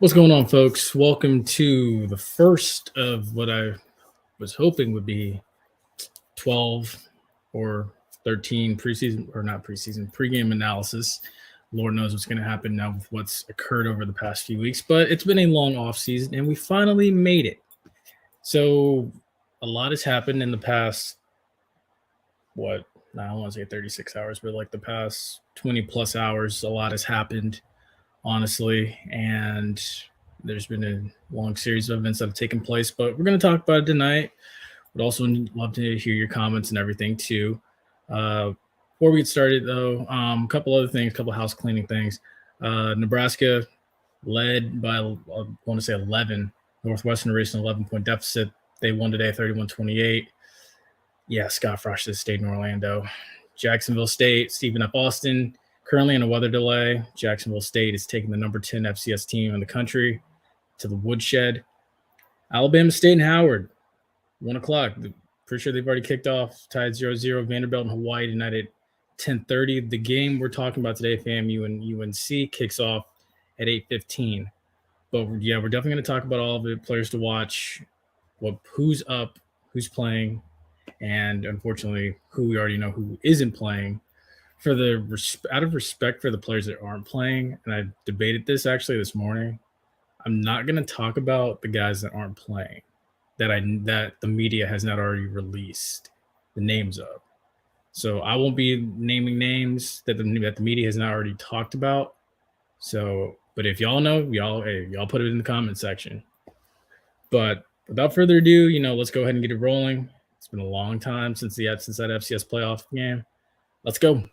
What's going on, folks? Welcome to the first of what I was hoping would be 12 or 13 preseason, or not preseason, pregame analysis. Lord knows what's going to happen now with what's occurred over the past few weeks, but it's been a long off season and we finally made it. So a lot has happened in the past, I don't want to say 36 hours, but like the past 20 plus hours, a lot has happened, honestly. And there's been a long series of events that have taken place, but we're going to talk about it tonight. Would also love to hear your comments and everything too. Before we get started, though, a couple other things, a couple house cleaning things. Nebraska led by, I want to say 11. Northwestern raced an 11-point deficit. They won today 31-28. Yeah, Scott Frost has stayed in Orlando. Jacksonville State, Stephen F. Austin, currently in a weather delay. Jacksonville State is taking the number 10 FCS team in the country to the woodshed. Alabama State and Howard, 1 o'clock. Pretty sure they've already kicked off, tied 0-0. Vanderbilt and Hawaii tonight at 10:30. The game we're talking about today, FAMU and UNC, kicks off at 8:15. But yeah, we're definitely going to talk about all of the players to watch, who's up, who's playing, and unfortunately, who we already know who isn't playing. Out of respect for the players that aren't playing, and I debated this actually this morning, I'm not going to talk about the guys that aren't playing, that the media has not already released the names of. So I won't be naming names that the media has not already talked about. So, but if y'all know, y'all put it in the comment section. But without further ado, let's go ahead and get it rolling. It's been a long time since that FCS playoff game. Let's go.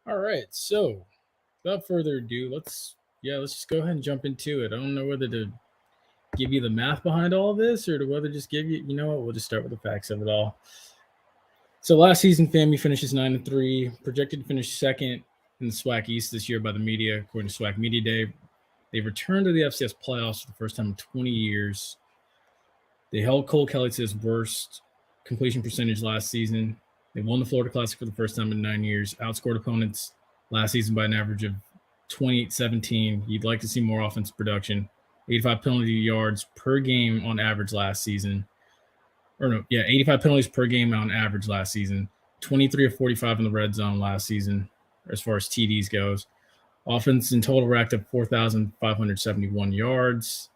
All right, so without further ado, let's just go ahead and jump into it. I don't know whether to give you the math behind all of this or to whether just give you, we'll just start with the facts of it all. So last season, FAMU finishes 9-3, projected to finish second in the SWAC East this year by the media, according to SWAC Media Day. They returned to the FCS playoffs for the first time in 20 years. They held Cole Kelly to his worst completion percentage last season. They won the Florida Classic for the first time in 9 years, outscored opponents last season by an average of 28-17. You'd like to see more offensive production. 85 penalty yards per game on average last season. 85 penalties per game on average last season. 23 of 45 in the red zone last season as far as TDs goes. Offense in total racked up 4,571 yards.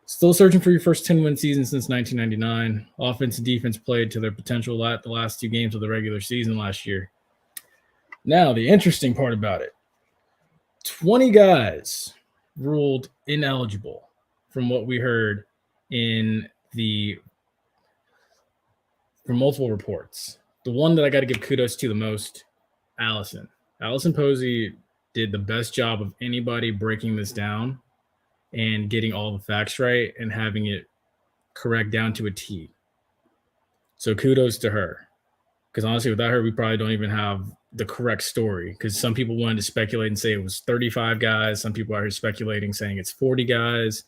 Still searching for your first 10-win season since 1999. Offense and defense played to their potential the last two games of the regular season last year. Now, the interesting part about it, 20 guys ruled ineligible from what we heard from multiple reports. The one that I got to give kudos to the most, Allison Posey did the best job of anybody breaking this down and getting all the facts right and having it correct down to a T. So kudos to her. Because honestly, without her, we probably don't even have the correct story. Because some people wanted to speculate and say it was 35 guys. Some people are here speculating saying it's 40 guys.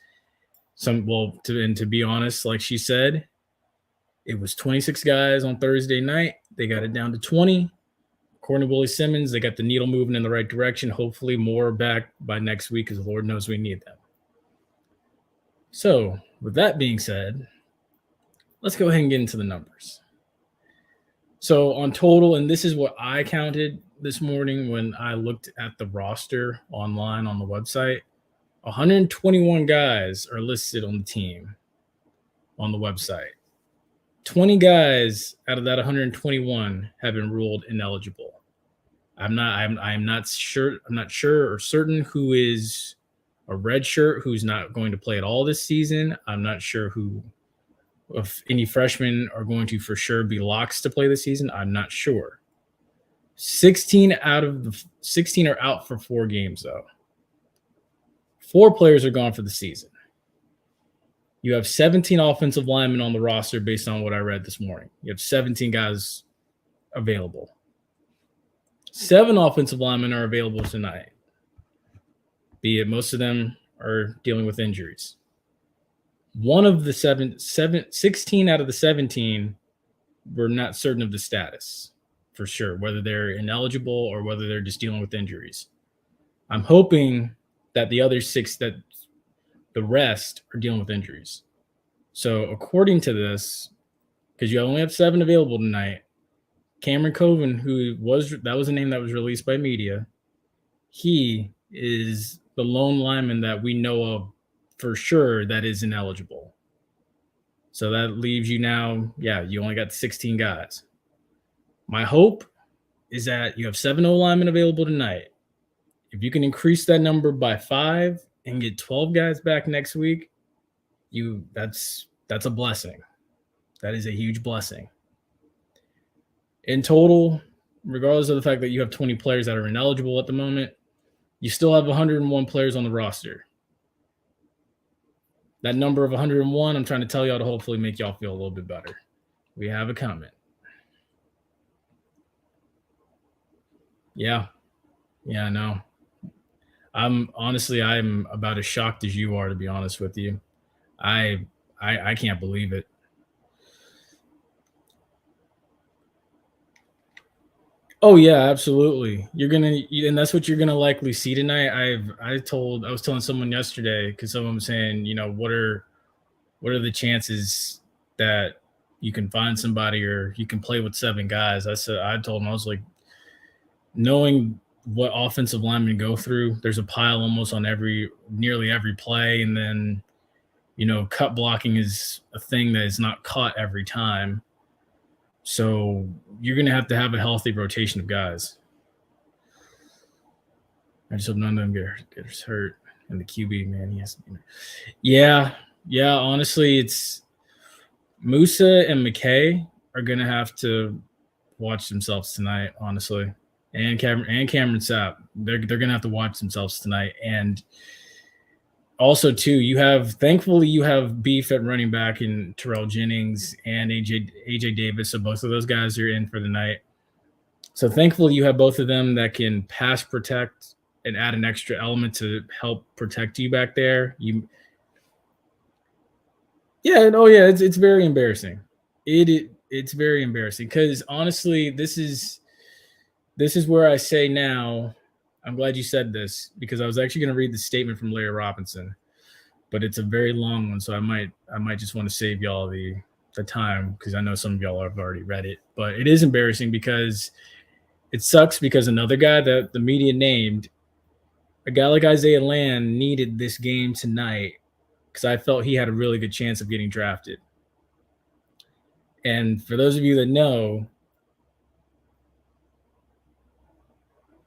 To be honest, like she said, it was 26 guys on Thursday night. They got it down to 20. according to Willie Simmons, they got the needle moving in the right direction. Hopefully more back by next week because the Lord knows we need them. So with that being said, let's go ahead and get into the numbers. So on total, and this is what I counted this morning when I looked at the roster online on the website, 121 guys are listed on the team on the website. 20 guys out of that 121 have been ruled ineligible. I'm not sure or certain who is a red shirt who's not going to play at all this season. I'm not sure if any freshmen are going to for sure be locks to play this season. I'm not sure. 16 out of the 16 are out for 4 games though. 4 players are gone for the season. You have 17 offensive linemen on the roster based on what I read this morning. You have 17 guys available. 7 offensive linemen are available tonight. Be it most of them are dealing with injuries. One of the 16 out of the 17 we're not certain of the status for sure, whether they're ineligible or whether they're just dealing with injuries. I'm hoping that the other 6, that the rest are dealing with injuries. So according to this, because you only have 7 available tonight, Cameron Coven, that was a name that was released by media, he is the lone lineman that we know of for sure that is ineligible. So that leaves you now, you only got 16 guys. My hope is that you have 7 O-linemen available tonight. If you can increase that number by 5 and get 12 guys back next week, that's a blessing. That is a huge blessing. In total, regardless of the fact that you have 20 players that are ineligible at the moment, you still have 101 players on the roster. That number of 101, I'm trying to tell y'all to hopefully make y'all feel a little bit better. We have a comment. Yeah, I know. I'm about as shocked as you are, to be honest with you. I can't believe it. Oh yeah, absolutely. And that's what you're gonna likely see tonight. I was telling someone yesterday because someone was saying, what are the chances that you can find somebody or you can play with 7 guys? I told him, I was like, knowing what offensive linemen go through, there's a pile almost on nearly every play, and then cut blocking is a thing that is not caught every time. So you're going to have a healthy rotation of guys. I just hope none of them get hurt. And the QB, man, he has to be. Yeah. Honestly, it's Musa and McKay are going to have to watch themselves tonight, honestly. And Cameron Sapp, they're going to have to watch themselves tonight. And also, too, thankfully you have beef at running back in Terrell Jennings and AJ Davis. So both of those guys are in for the night. So thankfully you have both of them that can pass protect and add an extra element to help protect you back there. It's very embarrassing. It's very embarrassing because honestly, this is where I say now, I'm glad you said this because I was actually going to read the statement from Larry Robinson, but it's a very long one. So I might just want to save y'all the time because I know some of y'all have already read it, but it is embarrassing because it sucks because another guy that the media named, a guy like Isaiah Land, needed this game tonight because I felt he had a really good chance of getting drafted. And for those of you that know,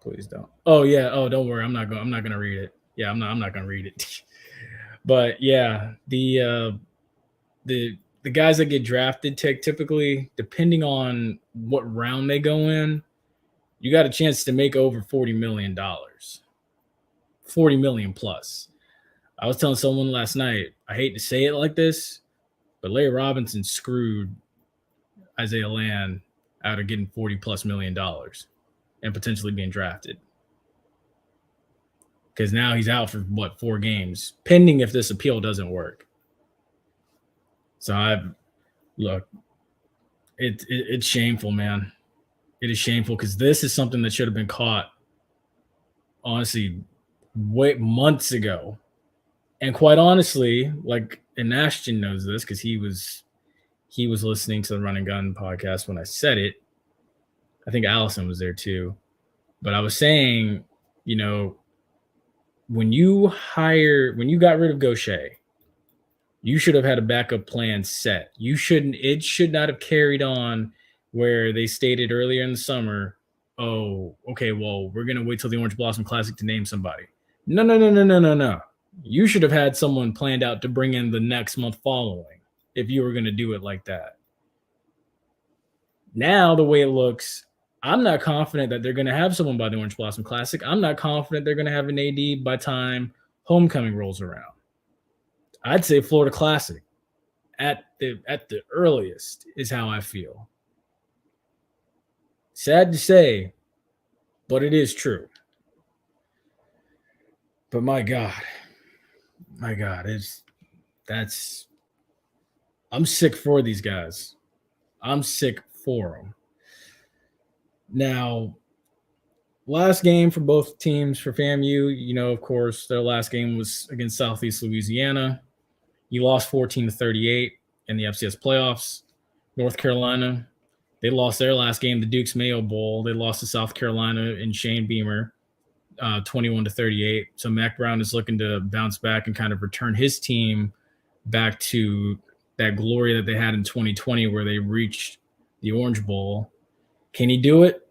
please don't. Oh yeah. Oh, don't worry. I'm not going to read it. Yeah, I'm not going to read it. But yeah, the guys that get drafted typically, depending on what round they go in, you got a chance to make over $40 million. $40 million plus. I was telling someone last night, I hate to say it like this, but Larry Robinson screwed Isaiah Land out of getting $40+ million and potentially being drafted. Because now he's out for 4 games, pending if this appeal doesn't work. So it's shameful, man. It is shameful because this is something that should have been caught, honestly, months ago. And quite honestly, like, and Ashton knows this because he was listening to the Run and Gun podcast when I said it. I think Allison was there too. But I was saying, when you got rid of Gaucher, you should have had a backup plan set. It should not have carried on where they stated earlier in the summer, oh, okay, well, we're going to wait till the Orange Blossom Classic to name somebody. No. You should have had someone planned out to bring in the next month following if you were going to do it like that. Now, the way it looks, I'm not confident that they're going to have someone by the Orange Blossom Classic. I'm not confident they're going to have an AD by time homecoming rolls around. I'd say Florida Classic at the earliest is how I feel. Sad to say, but it is true. But my God, I'm sick for these guys. I'm sick for them. Now, last game for both teams for FAMU, of course, their last game was against Southeast Louisiana. You lost 14-38 in the FCS playoffs. North Carolina, they lost their last game, the Duke's Mayo Bowl. They lost to South Carolina and Shane Beamer, 21-38. So Mac Brown is looking to bounce back and kind of return his team back to that glory that they had in 2020 where they reached the Orange Bowl. Can he do it?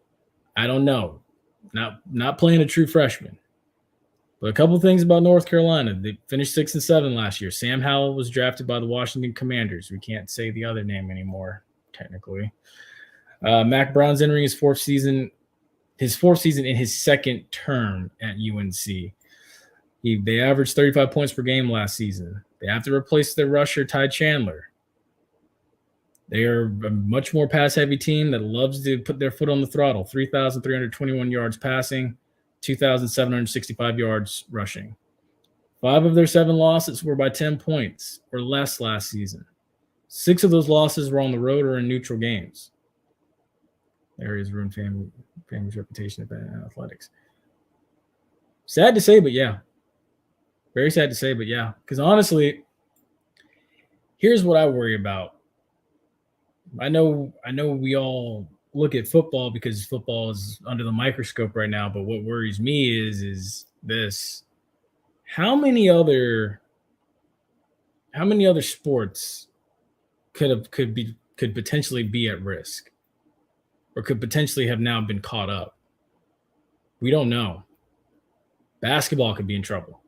I don't know. Not playing a true freshman. But a couple things about North Carolina. They finished 6-7 last year. Sam Howell was drafted by the Washington Commanders. We can't say the other name anymore, technically. Mac Brown's entering his fourth season in his second term at UNC. They averaged 35 points per game last season. They have to replace their rusher, Ty Chandler. They are a much more pass-heavy team that loves to put their foot on the throttle. 3,321 yards passing, 2,765 yards rushing. 5 of their 7 losses were by 10 points or less last season. 6 of those losses were on the road or in neutral games. Areas ruined FAMU's reputation in athletics. Sad to say, but yeah. Very sad to say, but yeah. Because honestly, here's what I worry about. I know we all look at football because football is under the microscope right now, but what worries me is this. How many other sports could potentially be at risk or could potentially have now been caught up? We don't know. Basketball could be in trouble.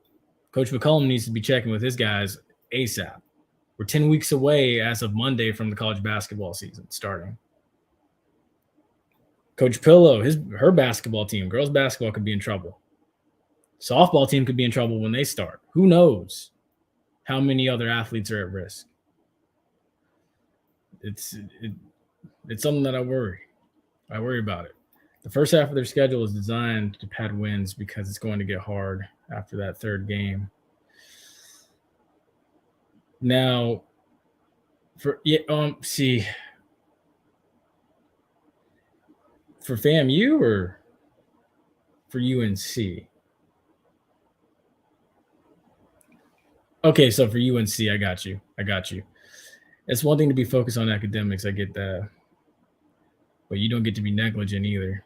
Coach McCollum needs to be checking with his guys ASAP. We're 10 weeks away as of Monday from the college basketball season starting. Coach Pillow, her basketball team, girls basketball, could be in trouble. Softball team could be in trouble when they start. Who knows how many other athletes are at risk? It's something that I worry about it. The first half of their schedule is designed to pad wins because it's going to get hard after that third game. Now, for FAMU or for UNC? Okay, so for UNC, I got you. It's one thing to be focused on academics. I get that. But you don't get to be negligent either.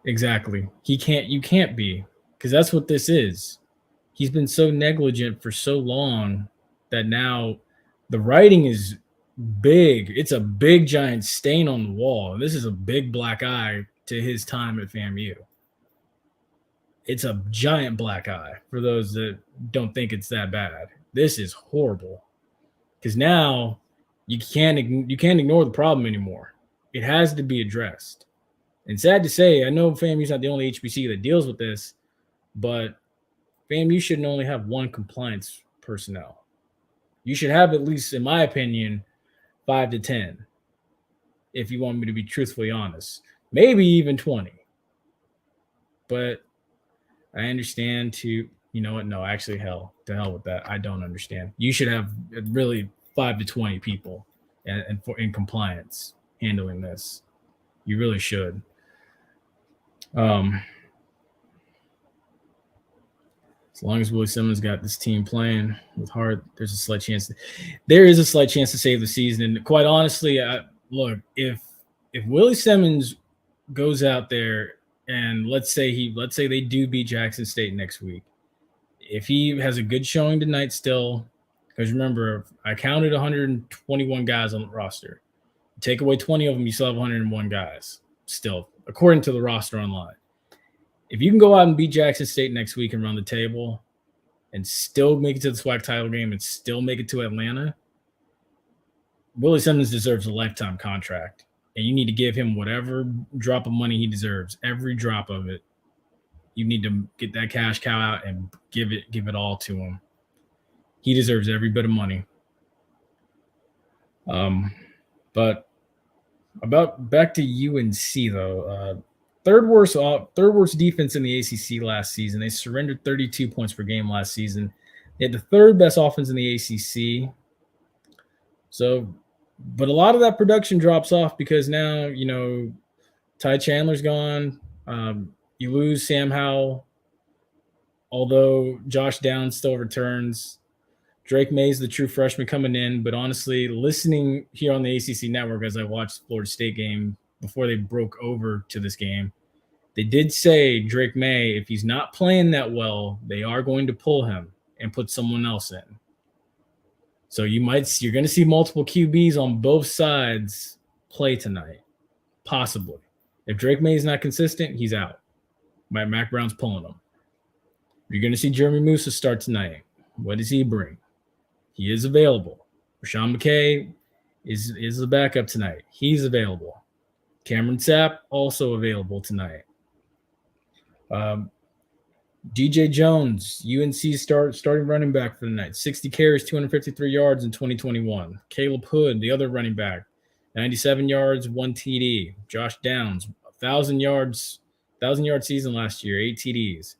Exactly. You can't be, because that's what this is. He's been so negligent for so long that now the writing is big. It's a big, giant stain on the wall. This is a big black eye to his time at FAMU. It's a giant black eye for those that don't think it's that bad. This is horrible because now you can't ignore the problem anymore. It has to be addressed. And sad to say, I know FAMU's not the only HBC that deals with this, but FAMU shouldn't only have one compliance personnel. You should have, at least in my opinion, 5 to 10, if you want me to be truthfully honest. Maybe even 20. But I understand to hell with that. I don't understand. You should have really 5 to 20 people in compliance handling this. You really should. As long as Willie Simmons got this team playing with heart, there is a slight chance to save the season. And quite honestly, look, if Willie Simmons goes out there and let's say they do beat Jackson State next week, if he has a good showing tonight still, because remember, I counted 121 guys on the roster. Take away 20 of them, you still have 101 guys still, according to the roster online. If you can go out and beat Jackson State next week and run the table and still make it to the SWAC title game and still make it to Atlanta, Willie Simmons deserves a lifetime contract. And you need to give him whatever drop of money he deserves, every drop of it. You need to get that cash cow out and give it all to him. He deserves every bit of money. But back to UNC though. Third worst defense in the ACC last season. They surrendered 32 points per game last season. They had the third best offense in the ACC. So, but a lot of that production drops off because now, Ty Chandler's gone. You lose Sam Howell, although Josh Downs still returns. Drake May's the true freshman coming in. But honestly, listening here on the ACC network as I watched the Florida State game before they broke over to this game, they did say Drake May, if he's not playing that well, they are going to pull him and put someone else in. So you're going to see multiple QBs on both sides play tonight, possibly. If Drake May is not consistent, he's out. Mac Brown's pulling him. You're going to see Jeremy Musa start tonight. What does he bring? He is available. Rashawn McKay is the backup tonight. He's available. Cameron Sapp also available tonight. DJ Jones, UNC starting running back for the night. 60 carries, 253 yards in 2021. Caleb Hood, the other running back, 97 yards, 1 TD. Josh Downs, 1,000-yard season last year, 8 TDs.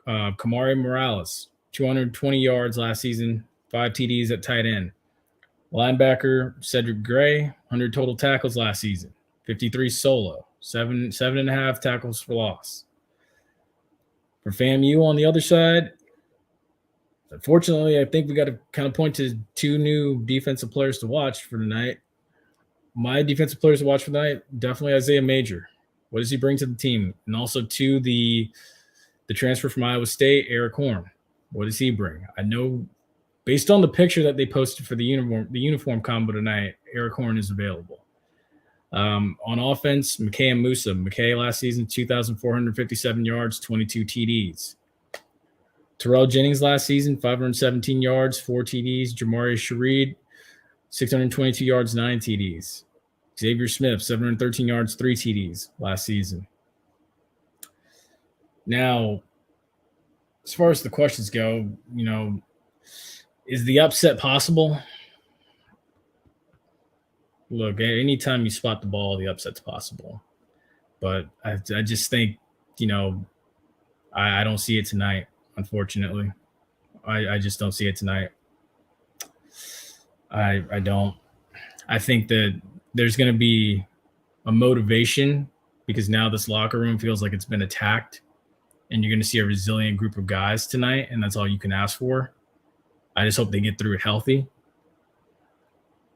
Kamari Morales, 220 yards last season, 5 TDs at tight end. Linebacker Cedric Gray, 100 total tackles last season, 53 solo, 7.5 tackles for loss. For FAMU on the other side, unfortunately, I think we got to kind of point to 2 new defensive players to watch for tonight. My defensive players to watch for tonight, definitely Isaiah Major. What does he bring to the team? And also to the transfer from Iowa State, Eric Horn. What does he bring? I know based on the picture that they posted for the uniform combo tonight, Eric Horn is available. On offense, McKay and Musa. McKay last season, 2,457 yards, 22 TDs. Terrell Jennings last season, 517 yards, 4 TDs. Jamari Shareed, 622 yards, 9 TDs. Xavier Smith, 713 yards, 3 TDs last season. Now, as far as the questions go, is the upset possible? Look, anytime you spot the ball, the upset's possible. But I just think, I don't see it tonight, unfortunately. I just don't see it tonight. I don't. I think that there's going to be a motivation because now this locker room feels like it's been attacked, and you're going to see a resilient group of guys tonight, and that's all you can ask for. I just hope they get through it healthy.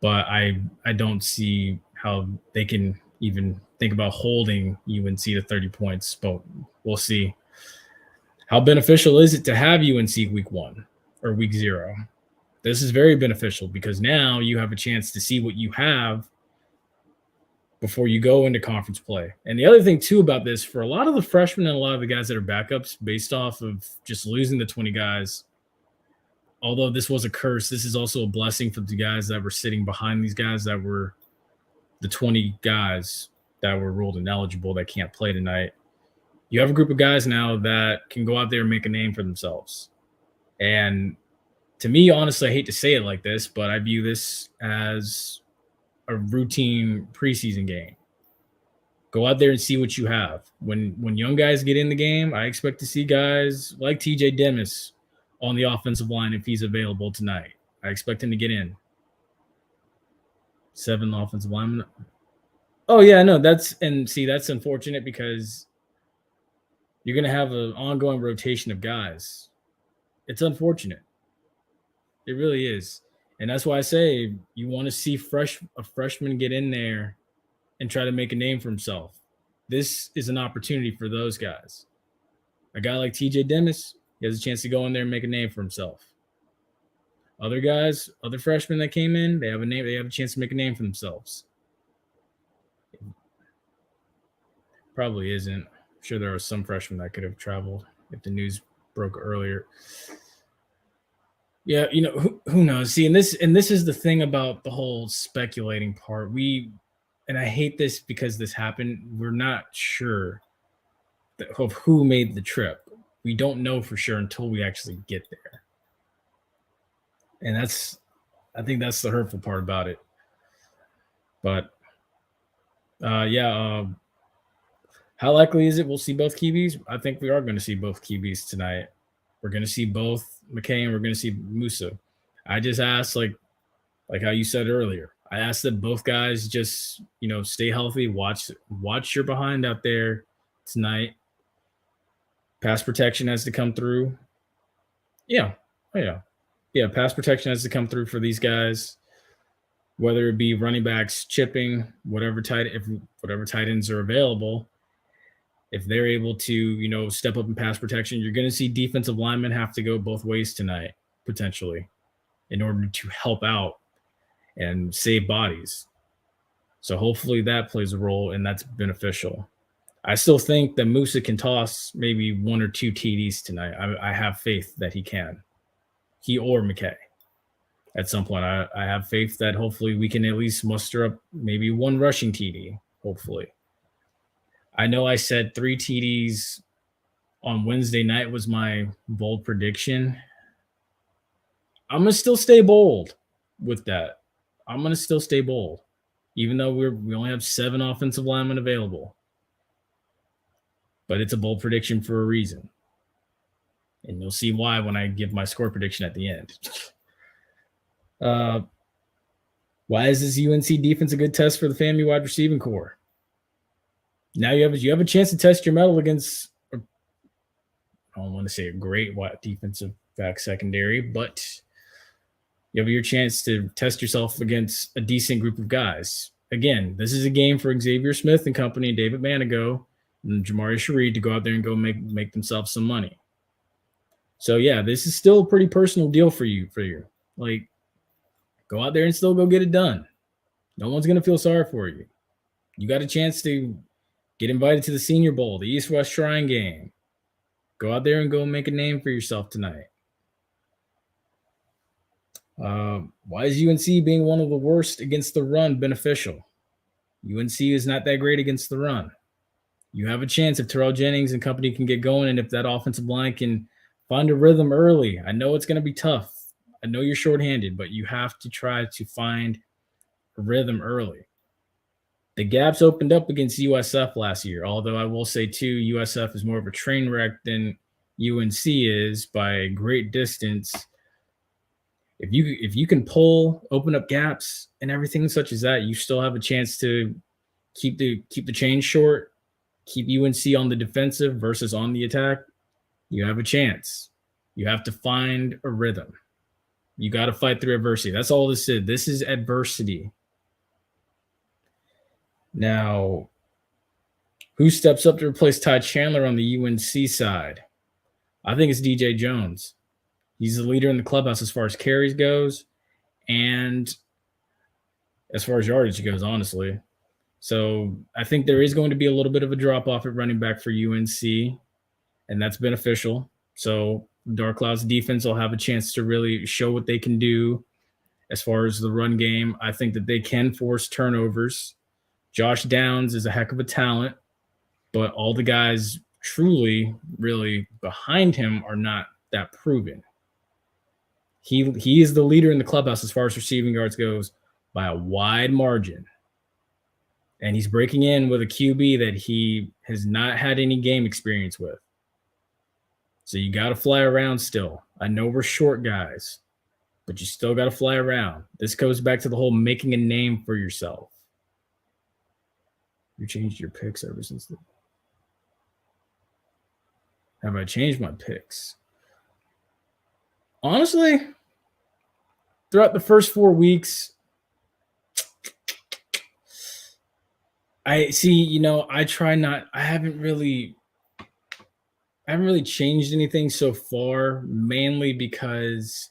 But I don't see how they can even think about holding UNC to 30 points, but we'll see. How beneficial is it to have UNC week 1 or week 0? This is very beneficial because now you have a chance to see what you have before you go into conference play. And the other thing, too, about this, for a lot of the freshmen and a lot of the guys that are backups based off of just losing the 20 guys, although this was a curse, this is also a blessing for the guys that were sitting behind these guys that were the 20 guys that were ruled ineligible that can't play tonight. You have a group of guys now that can go out there and make a name for themselves. And to me, honestly, I hate to say it like this, but I view this as a routine preseason game. Go out there and see what you have. When young guys get in the game, I expect to see guys like TJ Demis on the offensive line if he's available tonight. I expect him to get in. 7 offensive linemen. Oh yeah, no, that's unfortunate because you're gonna have an ongoing rotation of guys. It's unfortunate. It really is. And that's why I say you want to see a freshman get in there and try to make a name for himself. This is an opportunity for those guys. A guy like TJ Dennis, he has a chance to go in there and make a name for himself. Other guys, other freshmen that came in, they have a chance to make a name for themselves. Probably isn't. I'm sure there are some freshmen that could have traveled if the news broke earlier. Yeah, who knows? See, and this is the thing about the whole speculating part. And I hate this because this happened. We're not sure of who made the trip. We don't know for sure until we actually get there. And I think that's the hurtful part about it. But how likely is it we'll see both QBs? I think we are going to see both QBs tonight. We're going to see both McKay and we're going to see Musa. I just asked, like how you said earlier, I asked that both guys just, stay healthy, watch your behind out there tonight. Pass protection has to come through. Yeah. Oh, yeah. Yeah, pass protection has to come through for these guys, whether it be running backs, chipping, whatever tight ends are available. If they're able to, step up in pass protection, you're going to see defensive linemen have to go both ways tonight, potentially, in order to help out and save bodies. So hopefully that plays a role and that's beneficial. I still think that Musa can toss maybe 1 or 2 TDs tonight. I have faith that he can. He or McKay. At some point, I have faith that hopefully we can at least muster up maybe 1 rushing TD, hopefully. I know I said 3 TDs on Wednesday night was my bold prediction. I'm going to still stay bold with that. I'm going to still stay bold, even though we only have 7 offensive linemen available. But it's a bold prediction for a reason. And you'll see why when I give my score prediction at the end. Why is this UNC defense a good test for the FAMU wide receiving core? Now you have a chance to test your mettle against, I don't want to say a great defensive back secondary, but you have your chance to test yourself against a decent group of guys. Again, this is a game for Xavier Smith and company, David Manigo, and Jamari Shareed to go out there and go make themselves some money. So yeah, this is still a pretty personal deal for you. Like, go out there and still go get it done. No one's going to feel sorry for you. You got a chance to get invited to the Senior Bowl, the East-West Shrine game. Go out there and go make a name for yourself tonight. Why is UNC being one of the worst against the run beneficial? UNC is not that great against the run. You have a chance if Terrell Jennings and company can get going and if that offensive line can find a rhythm early. I know it's going to be tough. I know you're shorthanded, but you have to try to find a rhythm early. The gaps opened up against USF last year, although I will say, too, USF is more of a train wreck than UNC is by a great distance. If you can open up gaps and everything such as that, you still have a chance to keep the chain short, keep UNC on the defensive versus on the attack. You have a chance. You have to find a rhythm. You got to fight through adversity. That's all this is. This is adversity. Now, who steps up to replace Ty Chandler on the UNC side? I think it's DJ Jones. He's the leader in the clubhouse as far as carries goes and as far as yardage goes, honestly. So I think there is going to be a little bit of a drop-off at running back for UNC, and that's beneficial. So Dark Cloud's defense will have a chance to really show what they can do as far as the run game. I think that they can force turnovers. Josh Downs is a heck of a talent, but all the guys truly, really behind him are not that proven. He is the leader in the clubhouse as far as receiving yards goes by a wide margin. And he's breaking in with a QB that he has not had any game experience with. So you got to fly around still. I know we're short guys, but you still got to fly around. This goes back to the whole making a name for yourself. You changed your picks ever since then. Have I changed my picks? Honestly, throughout the first 4 weeks, I see, I haven't really changed anything so far, mainly because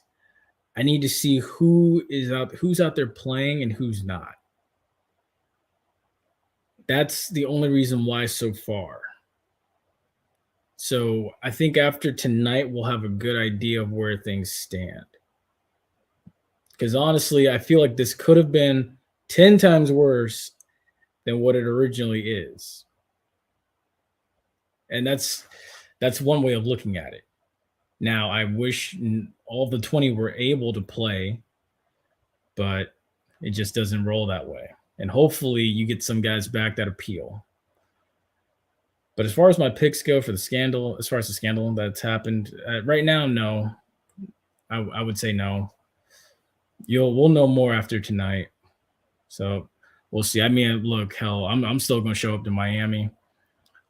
I need to see who's out there playing and who's not. That's the only reason why so far. So I think after tonight, we'll have a good idea of where things stand. Because honestly, I feel like this could have been 10 times worse than what it originally is. And that's one way of looking at it. Now, I wish all the 20 were able to play, but it just doesn't roll that way. And hopefully you get some guys back that appeal. But as far as my picks go for the scandal that's happened, right now, no. I would say no. We'll know more after tonight. So we'll see. I mean, look, hell, I'm still going to show up to Miami.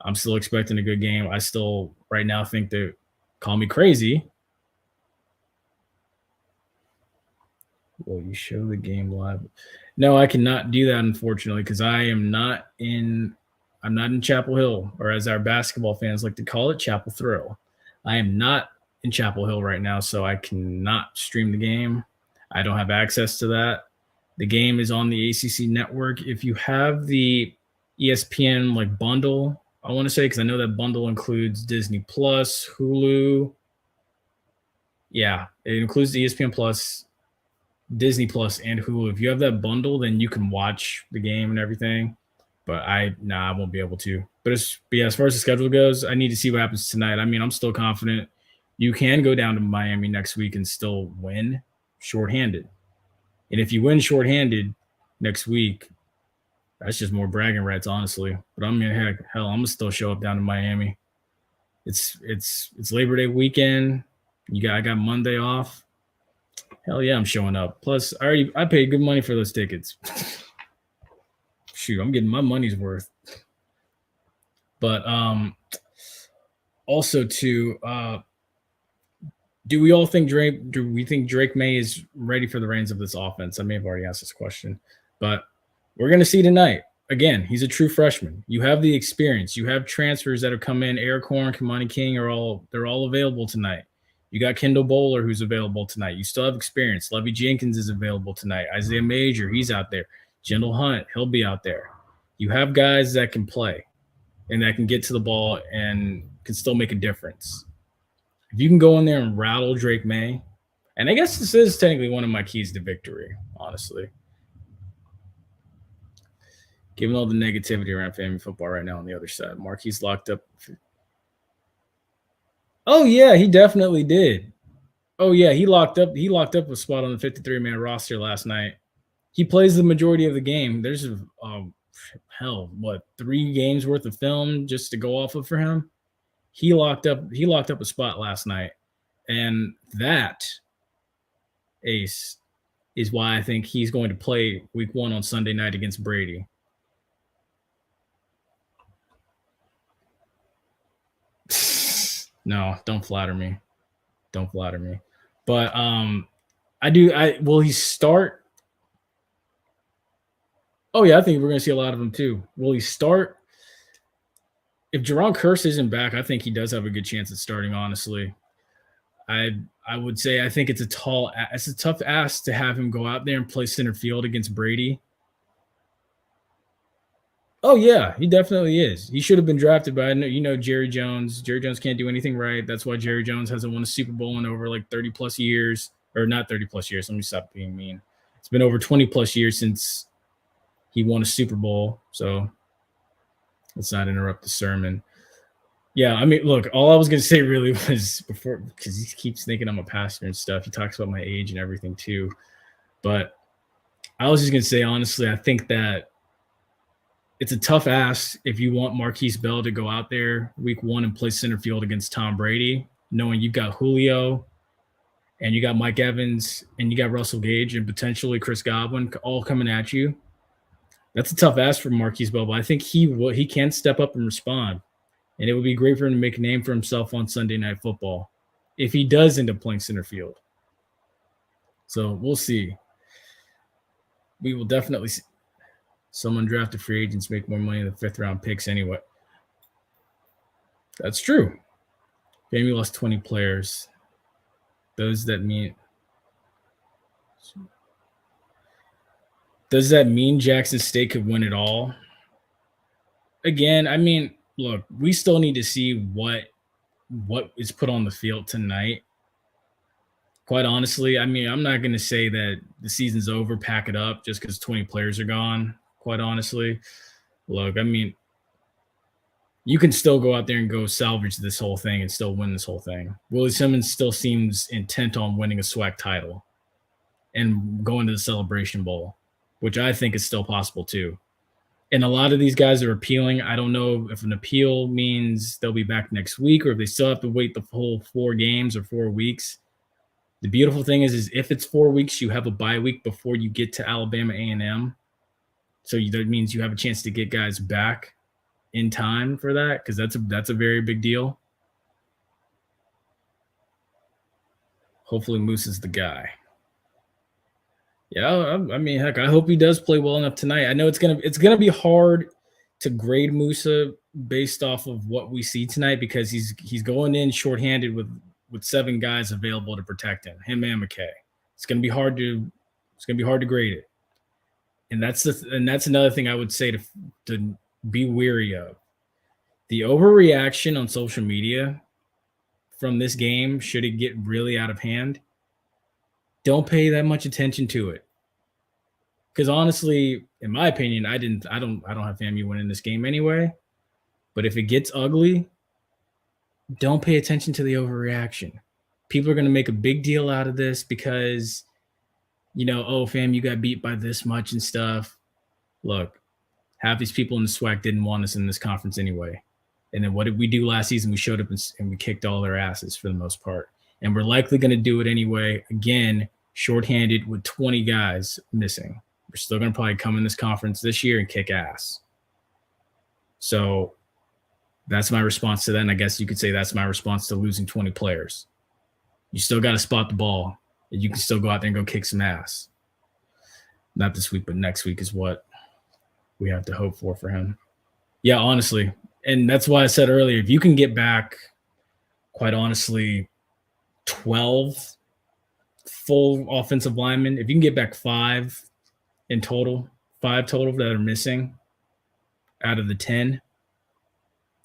I'm still expecting a good game. I still right now think that, call me crazy. Will you show the game live? No, I cannot do that, unfortunately, because I'm not in Chapel Hill, or as our basketball fans like to call it, Chapel Thrill. I am not in Chapel Hill right now, so I cannot stream the game. I don't have access to that. The game is on the ACC network. If you have the ESPN bundle, I want to say, because I know that bundle includes Disney Plus, Hulu. Yeah, it includes the ESPN Plus, Disney Plus, and Hulu. If you have that bundle, then you can watch the game and everything. But I won't be able to. But as far as the schedule goes, I need to see what happens tonight. I mean, I'm still confident you can go down to Miami next week and still win shorthanded. And if you win shorthanded next week, that's just more bragging rights, honestly. But I'm gonna still show up down to Miami. It's Labor Day weekend. I got Monday off. Hell yeah, I'm showing up. Plus, I paid good money for those tickets. Shoot, I'm getting my money's worth. But also too, do we think Drake May is ready for the reins of this offense? I may have already asked this question, but we're going to see tonight. Again, he's a true freshman. You have the experience. You have transfers that have come in. Eric Horn, Kamani King they're all available tonight. You got Kendall Bowler, who's available tonight. You still have experience. Levy Jenkins is available tonight. Isaiah Major, he's out there. Jendell Hunt, he'll be out there. You have guys that can play and that can get to the ball and can still make a difference. If you can go in there and rattle Drake May, and I guess this is technically one of my keys to victory, honestly. Given all the negativity around FAMU football right now on the other side, Marquise locked up. Oh yeah, he definitely did. Oh yeah, he locked up a spot on the 53-man roster last night. He plays the majority of the game. There's 3 games worth of film just to go off of for him. He locked up a spot last night, and that, Ace, is why I think he's going to play week 1 on Sunday night against Brady. No, don't flatter me. Don't flatter me. But will he start? Oh yeah, I think we're going to see a lot of them too. Will he start? If Jerron Kearse isn't back, I think he does have a good chance at starting, honestly. I would say I think it's a tough ask to have him go out there and play center field against Brady. Oh yeah, he definitely is. He should have been drafted by Jerry Jones. Jerry Jones can't do anything right. That's why Jerry Jones hasn't won a Super Bowl in over 30 plus years, or not 30 plus years. Let me stop being mean. It's been over 20 plus years since he won a Super Bowl. So let's not interrupt the sermon. Yeah, I mean, look, all I was going to say really was before, because he keeps thinking I'm a pastor and stuff. He talks about my age and everything too. But I was just going to say, honestly, I think that it's a tough ask if you want Marquise Bell to go out there week 1 and play center field against Tom Brady, knowing you've got Julio and you got Mike Evans and you got Russell Gage and potentially Chris Godwin all coming at you. That's a tough ask for Marquise Bell, but I think he can step up and respond. And it would be great for him to make a name for himself on Sunday Night Football if he does end up playing center field. So we'll see. We will definitely see. Some undrafted free agents make more money than fifth-round picks anyway. That's true. FAMU lost 20 players. Does that mean Jackson State could win it all? Again, I mean, look, we still need to see what is put on the field tonight. Quite honestly, I mean, I'm not going to say that the season's over, pack it up just because 20 players are gone. Quite honestly, look, I mean, you can still go out there and go salvage this whole thing and still win this whole thing. Willie Simmons still seems intent on winning a SWAC title and going to the Celebration Bowl, which I think is still possible too. And a lot of these guys are appealing. I don't know if an appeal means they'll be back next week or if they still have to wait the whole 4 games or 4 weeks. The beautiful thing is if it's 4 weeks, you have a bye week before you get to Alabama A&M. So that means you have a chance to get guys back in time for that, because that's a very big deal. Hopefully Moose is the guy. Yeah, I mean, heck, I hope he does play well enough tonight. I know it's gonna be hard to grade Musa based off of what we see tonight because he's going in shorthanded with 7 guys available to protect him and McKay. It's gonna be hard to grade it. And that's another thing I would say to be wary of. The overreaction on social media from this game, should it get really out of hand, don't pay that much attention to it. Because honestly, in my opinion, I don't have FAMU winning this game anyway. But if it gets ugly, don't pay attention to the overreaction. People are going to make a big deal out of this because, FAMU got beat by this much and stuff. Look, half these people in the SWAC didn't want us in this conference anyway. And then what did we do last season? We showed up and we kicked all their asses for the most part. And we're likely going to do it anyway. Again, shorthanded with 20 guys missing. We're still going to probably come in this conference this year and kick ass. So that's my response to that. And I guess you could say that's my response to losing 20 players. You still got to spot the ball. And you can still go out there and go kick some ass. Not this week, but next week is what we have to hope for him. Yeah, honestly. And that's why I said earlier, if you can get back, quite honestly, 12 full offensive linemen, if you can get back 5 total that are missing out of the 10,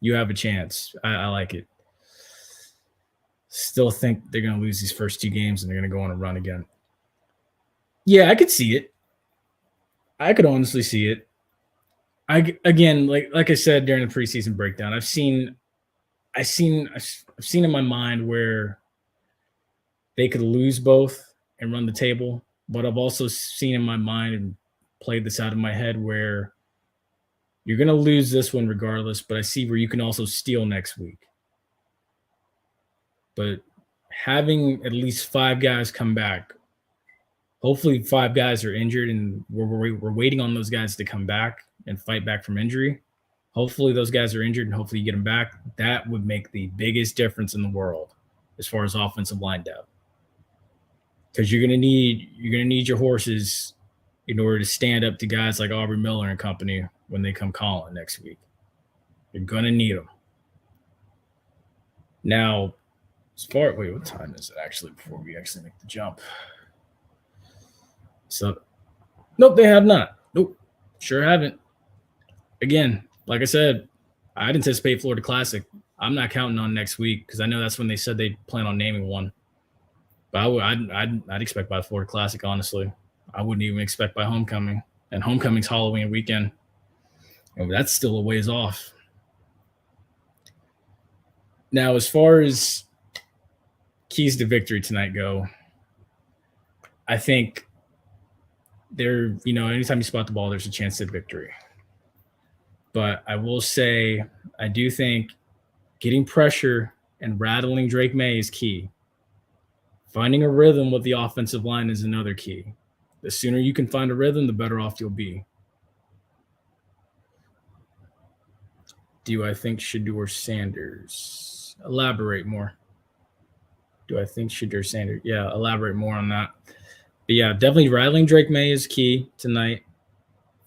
you have a chance. I like it. Still think they're going to lose these first 2 games and they're going to go on a run again. Yeah, I could see it. I could honestly see it. Again, like I said during the preseason breakdown, I've seen in my mind where they could lose both and run the table, but I've also seen in my mind and played this out of my head where you're going to lose this one regardless, but I see where you can also steal next week. But having at least 5 guys come back, hopefully 5 guys are injured and we're waiting on those guys to come back and fight back from injury. Hopefully those guys are injured and hopefully you get them back. That would make the biggest difference in the world as far as offensive line depth. Because you're gonna need your horses in order to stand up to guys like Aubrey Miller and company when they come calling next week. You're gonna need them. Now, what time is it actually before we actually make the jump? So, nope, they have not. Nope, sure haven't. Again, like I said, I'd anticipate Florida Classic. I'm not counting on next week because I know that's when they said they plan on naming one. But I'd expect by the Florida Classic, honestly. I wouldn't even expect by homecoming. And homecoming's Halloween weekend. And that's still a ways off. Now, as far as keys to victory tonight go, I think anytime you spot the ball, there's a chance at victory. But I will say, I do think getting pressure and rattling Drake May is key. Finding a rhythm with the offensive line is another key. The sooner you can find a rhythm, the better off you'll be. Do I think Shedeur Sanders? Elaborate more. Do I think Shedeur Sanders? Yeah, elaborate more on that. But yeah, definitely rattling Drake May is key tonight.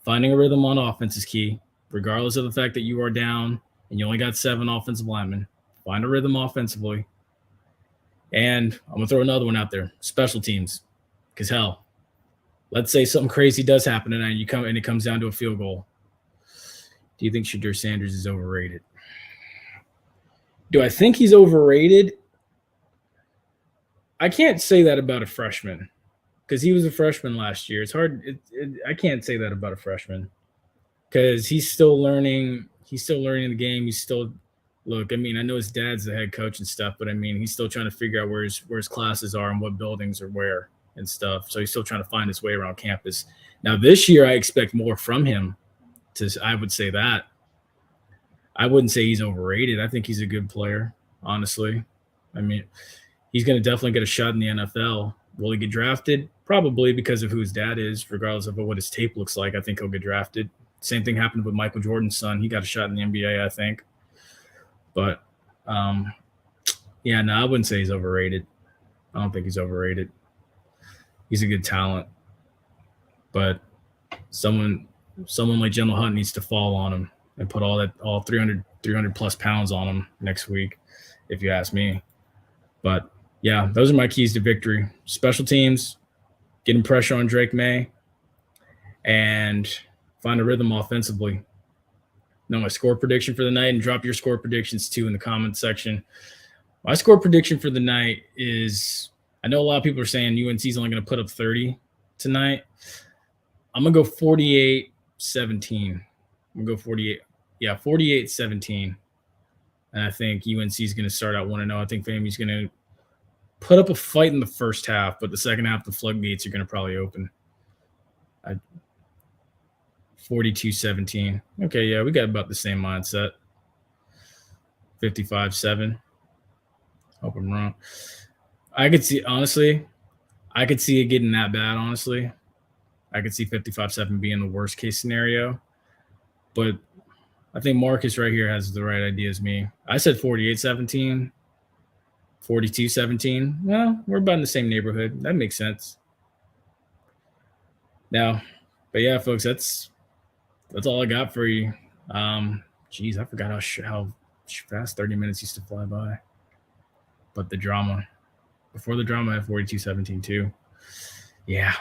Finding a rhythm on offense is key, regardless of the fact that you are down and you only got 7 offensive linemen. Find a rhythm offensively. And I'm going to throw another one out there, special teams. Because hell, let's say something crazy does happen tonight and it comes down to a field goal. Do you think Shedeur Sanders is overrated? Do I think he's overrated? I can't say that about a freshman because he was a freshman last year. It's hard. I can't say that about a freshman because he's still learning. He's still learning the game. He's still look. I mean, I know his dad's the head coach and stuff, but I mean, he's still trying to figure out where his classes are and what buildings are where and stuff. So he's still trying to find his way around campus. Now this year, I expect more from him. I would say that. I wouldn't say he's overrated. I think he's a good player, honestly. I mean, he's going to definitely get a shot in the NFL. Will he get drafted? Probably because of who his dad is, regardless of what his tape looks like. I think he'll get drafted. Same thing happened with Michael Jordan's son. He got a shot in the NBA, I think. But, yeah, no, I wouldn't say he's overrated. I don't think he's overrated. He's a good talent. But someone like General Hunt needs to fall on him and put all 300 plus pounds on him next week, if you ask me. But yeah, those are my keys to victory. Special teams, getting pressure on Drake May, and find a rhythm offensively. Know my score prediction for the night, and drop your score predictions too in the comment section. My score prediction for the night is, I know a lot of people are saying UNC's only going to put up 30 tonight. I'm going to go 48-17. I'm going to go 48. Yeah, 48-17. And I think UNC is going to start out 1-0. I think FAMU's going to put up a fight in the first half, but the second half, the floodgates are going to probably open. 42-17. Okay, yeah, we got about the same mindset. 55-7. Hope I'm wrong. I could see it getting that bad, honestly. I could see 55-7 being the worst case scenario. But I think Marcus right here has the right idea as me. I said 48-17, 42-17. Well, we're about in the same neighborhood. That makes sense. Now, but yeah, folks, that's all I got for you. Geez, I forgot how fast 30 minutes used to fly by. But the drama. Before the drama, I had 42-17 too. Yeah.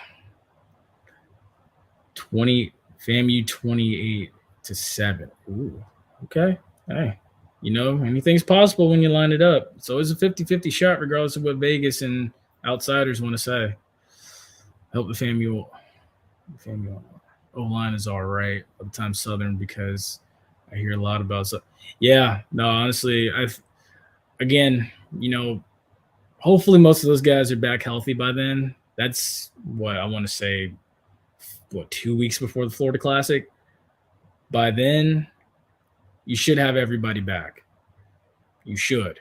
FAMU 28-7. Ooh, okay. Hey, anything's possible when you line it up. It's always a 50-50 shot, regardless of what Vegas and outsiders want to say. I hope the FAMU O-line is all right by the time Southern, because I hear a lot about – yeah, no, honestly, hopefully most of those guys are back healthy by then. That's what I want to say, 2 weeks before the Florida Classic. By then, you should have everybody back. You should.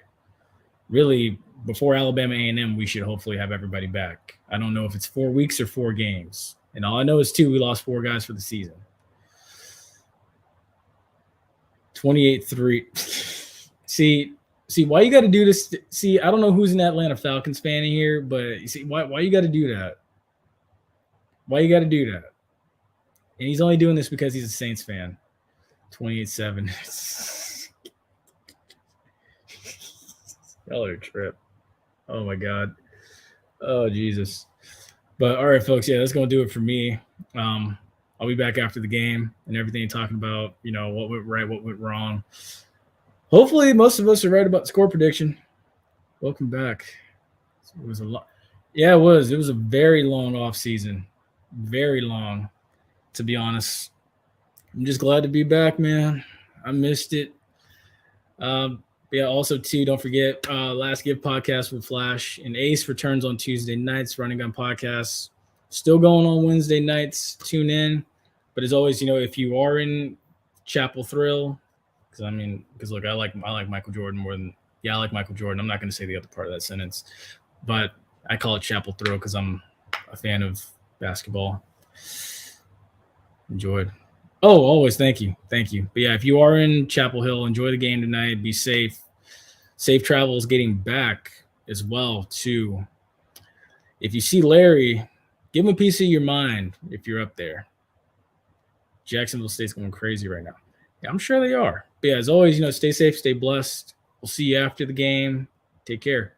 Really, before Alabama A&M, we should hopefully have everybody back. I don't know if it's 4 weeks or 4 games. And all I know is we lost 4 guys for the season. 28-3. See, why you got to do this? See, I don't know who's an Atlanta Falcons fan in here, but you see, why you got to do that? Why you got to do that? And he's only doing this because he's a Saints fan. 28-7. Y'all are a trip. Oh, my God. Oh, Jesus. But, all right, folks, yeah, that's going to do it for me. I'll be back after the game and everything, talking about, what went right, what went wrong. Hopefully most of us are right about the score prediction. Welcome back. It was a lot. Yeah, it was. It was a very long off season. Very long, to be honest. I'm just glad to be back, man. I missed it. Yeah, also, too, don't forget, Last Give podcast with Flash and Ace returns on Tuesday nights. Running Gun podcast still going on Wednesday nights. Tune in. But as always, if you are in Chapel Thrill, because look, I like Michael Jordan more than – yeah, I like Michael Jordan. I'm not going to say the other part of that sentence. But I call it Chapel Thrill because I'm a fan of basketball. Enjoyed. Oh, always. Thank you. Thank you. But yeah, if you are in Chapel Hill, enjoy the game tonight. Be safe. Safe travels getting back as well, too. If you see Larry, give him a piece of your mind if you're up there. Jacksonville State's going crazy right now. Yeah, I'm sure they are. But yeah, as always, stay safe, stay blessed. We'll see you after the game. Take care.